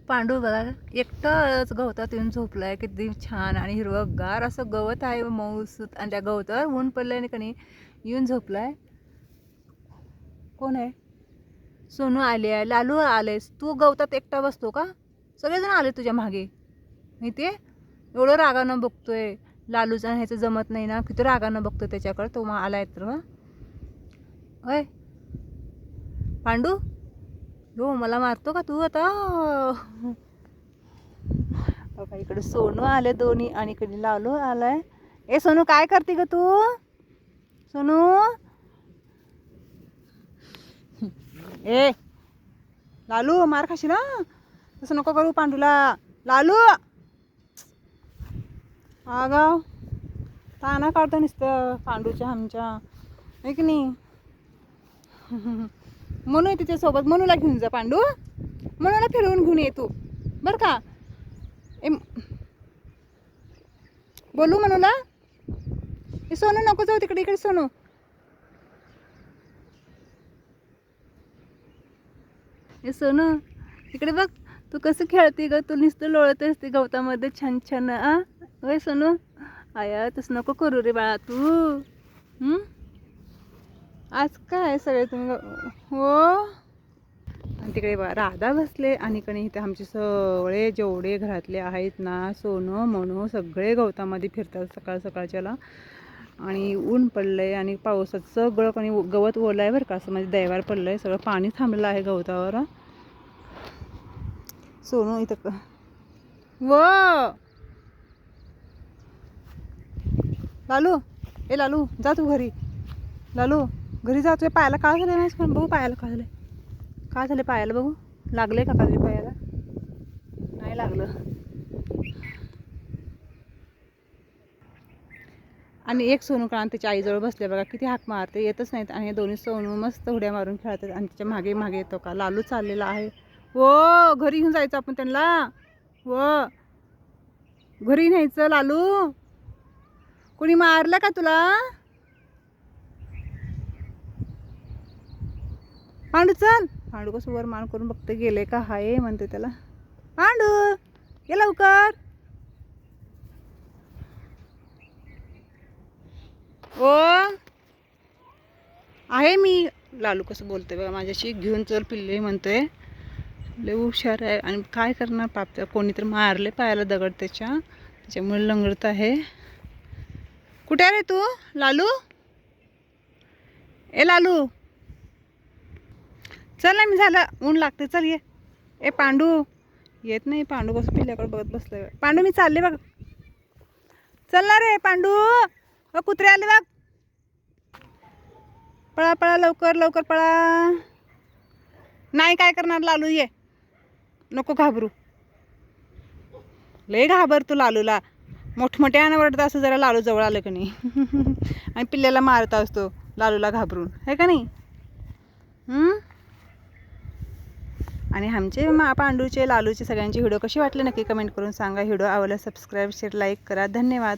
पांडू बघा एकटंच गवतात येऊन झोपलाय. किती छान आणि हिरवंगार असं गवत आहे मऊसूत आणि त्या गवतावर ऊन पडलंय का नाही येऊन झोपलाय. कोण आहे? सोनू आली आहे. लालू आलेस. तू गवतात एकटा बसतो का? सगळेजण आले तुझ्या मागे. माहिती आहे एवढं रागानं बघतोय. लालूचा ह्याचं जमत नाही ना, किती रागानं बघतोय त्याच्याकडं. तो मग आलाय तर होय पांडू. हो मला मारतो का तू आता? बघा इकडे सोनू आले दोन्ही आणि इकडे लालू आलाय. ए सोनू काय करते ग तू? सोनू ए लालू मार खाशील ना, तसं नको करू पांडूला. लालू आगाव ताना काढतो नुसतं पांडूच्या आमच्या, आहे की नाही? म्हणू तिच्यासोबत मनूला घेऊन जा पांडू. मनूला फिरवून घेऊन ये तू बरं का. बोलू मनूला. हे सोनू नको जाऊ तिकडे. इकडे सोनू. हे सोनू इकडे बघ. तू कसं खेळते ग? तू नुसतं लोळत असते गवतामध्ये छान छान. होय सोनू. आया तसं नको करू रे बाळा तू. आज काय सगळे तुम्ही हो. आणि तिकडे राधा बसले आणि इकडे इथे आमचे सगळे जेवढे घरातले आहेत ना, सोनू मनू सगळे गवतामध्ये फिरतात सकाळ सकाळच्याला. आणि ऊन पडलंय आणि पावसाचं सगळं कोणी गवत ओलं आहे बरं का. असं म्हणजे दैवार पडलंय. सगळं पाणी थांबलेलं आहे गवतावर. सोनू इथं व लालू. ए लालू जा तू घरी. लालू घरी जा. तुझ्या पायाला काय झालं माझ्या? बघू पायाला काय झालं. काय झालं पायाला बघू. लागलंय का काय पायाला? नाही लागलं. आणि एक सोनू का त्याच्या आईजवळ बसले बघा. किती हाक मारते येतच नाहीत. आणि दोन्ही सोनू मस्त उड्या मारून खेळतात आणि त्याच्या मागे मागे येतो का लालू चाललेला आहे. हो घरी घेऊन जायचं आपण त्यांना. हो घरी न्यायचं. लालू कोणी मारलं का तुला? पांडू चल. पांडू कसं वर मान करून बघते गेले का हाय म्हणते त्याला. पांडू ये लवकर. ओ आहे मी. लालू कसं बोलतोय बघा माझ्याशी. घेऊन चल पिल्ले म्हणतोय. लय हुशार आहे. आणि काय करणार पाप, कोणीतरी मारले पायाला दगड त्याच्यामुळे लंगडत आहे. कुठे आहे रे तू लालू? ए लालू चल ना. मी झालं ऊन लागते चल ये. ए पांडू येत नाही. पांडू कसं पिल्ल्याकडे बघत बसलं. पांडू मी चालले बघ. चल ना रे पांडू. कुत्रे आले बघ. पळा पळा लवकर लवकर पळा. नाही काय करणार लालू ये. नको घाबरू. लय घाबर तू लालूला. मोठमोठ्यानं वरडत असं जरा लालू जवळ आलं का नाही. आणि पिल्ल्याला मारत असतो लालूला घाबरून, है का नाही? आणि आमचे पांडूचे लालूचे सगळ्यांचे व्हिडिओ कसे वाटले नक्की कमेंट करून सांगा. व्हिडिओ आवडला सबस्क्राईब शेअर लाईक करा. धन्यवाद.